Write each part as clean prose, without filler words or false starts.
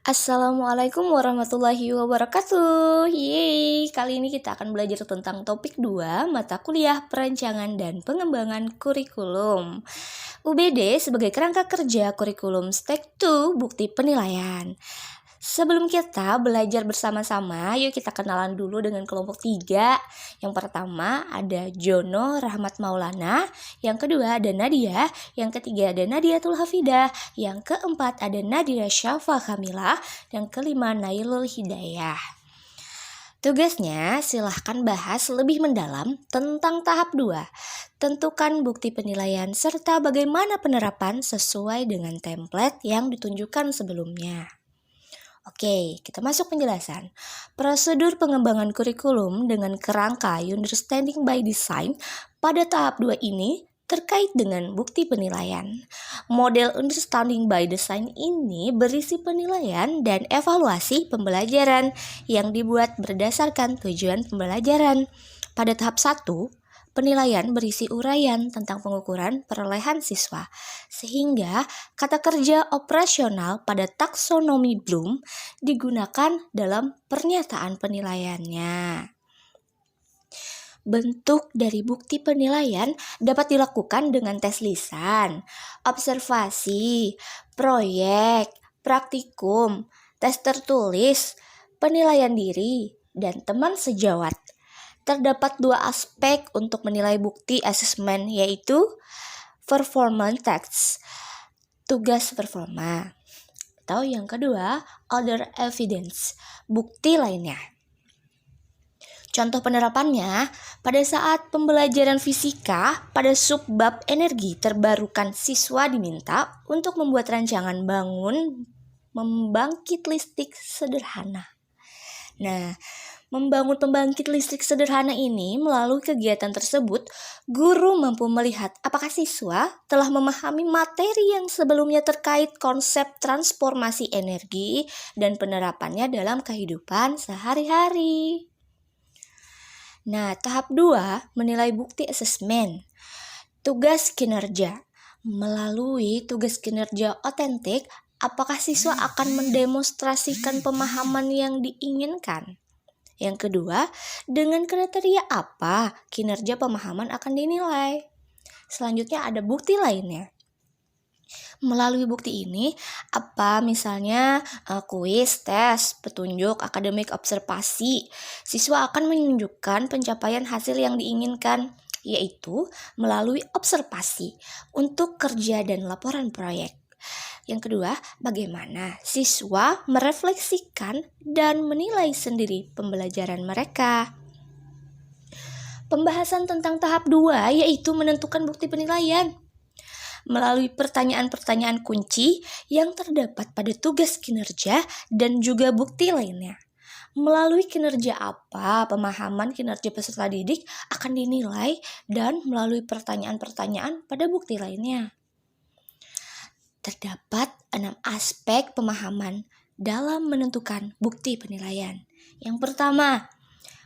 Assalamualaikum warahmatullahi wabarakatuh. Yeay, kali ini kita akan belajar tentang topik 2 mata kuliah perancangan dan pengembangan kurikulum. UBD sebagai kerangka kerja kurikulum Step 2 bukti penilaian. Sebelum kita belajar bersama-sama, yuk kita kenalan dulu dengan kelompok 3. Yang pertama ada Jono Rahmat Maulana, yang kedua ada Nadia, yang ketiga ada Nadiatul Hafidah, yang keempat ada Nadira Syafa Kamilah, yang kelima Nailul Hidayah. Tugasnya silahkan bahas lebih mendalam tentang tahap 2. Tentukan bukti penilaian serta bagaimana penerapan sesuai dengan template yang ditunjukkan sebelumnya. Oke, kita masuk penjelasan. Prosedur pengembangan kurikulum dengan kerangka Understanding by Design pada tahap 2 ini terkait dengan bukti penilaian. Model Understanding by Design ini berisi penilaian dan evaluasi pembelajaran yang dibuat berdasarkan tujuan pembelajaran. Pada tahap 1, penilaian berisi uraian tentang pengukuran perolehan siswa, sehingga kata kerja operasional pada taksonomi Bloom digunakan dalam pernyataan penilaiannya. Bentuk dari bukti penilaian dapat dilakukan dengan tes lisan, observasi, proyek, praktikum, tes tertulis, penilaian diri, dan teman sejawat. Terdapat 2 aspek untuk menilai bukti asesmen, yaitu performance test, tugas performa, atau yang kedua other evidence, bukti lainnya. Contoh penerapannya, pada saat pembelajaran fisika pada subbab energi terbarukan, siswa diminta untuk membuat rancangan bangun membangkit listrik sederhana. Nah, membangun pembangkit listrik sederhana ini melalui kegiatan tersebut, guru mampu melihat apakah siswa telah memahami materi yang sebelumnya terkait konsep transformasi energi dan penerapannya dalam kehidupan sehari-hari. Nah, tahap 2 menilai bukti asesmen. Tugas kinerja. Melalui tugas kinerja otentik, apakah siswa akan mendemonstrasikan pemahaman yang diinginkan? Yang kedua, dengan kriteria apa kinerja pemahaman akan dinilai? Selanjutnya ada bukti lainnya. Melalui bukti ini, misalnya kuis, tes, petunjuk, akademik, observasi, siswa akan menunjukkan pencapaian hasil yang diinginkan, yaitu melalui observasi untuk kerja dan laporan proyek. Yang kedua, bagaimana siswa merefleksikan dan menilai sendiri pembelajaran mereka. Pembahasan tentang tahap 2 yaitu menentukan bukti penilaian. Melalui pertanyaan-pertanyaan kunci yang terdapat pada tugas kinerja dan juga bukti lainnya. Melalui kinerja apa pemahaman kinerja peserta didik akan dinilai, dan melalui pertanyaan-pertanyaan pada bukti lainnya. Terdapat 6 aspek pemahaman dalam menentukan bukti penilaian. Yang pertama,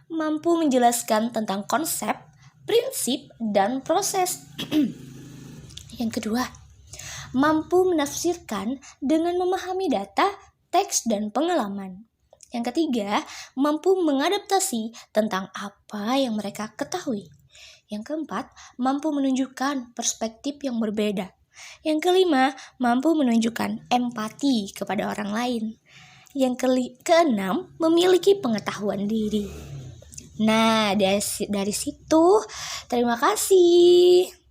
mampu menjelaskan tentang konsep, prinsip, dan proses. Yang kedua, mampu menafsirkan dengan memahami data, teks, dan pengalaman. Yang ketiga, mampu mengadaptasi tentang apa yang mereka ketahui. Yang keempat, mampu menunjukkan perspektif yang berbeda. Yang kelima, mampu menunjukkan empati kepada orang lain. Yang keenam, memiliki pengetahuan diri. Nah, dari situ, terima kasih.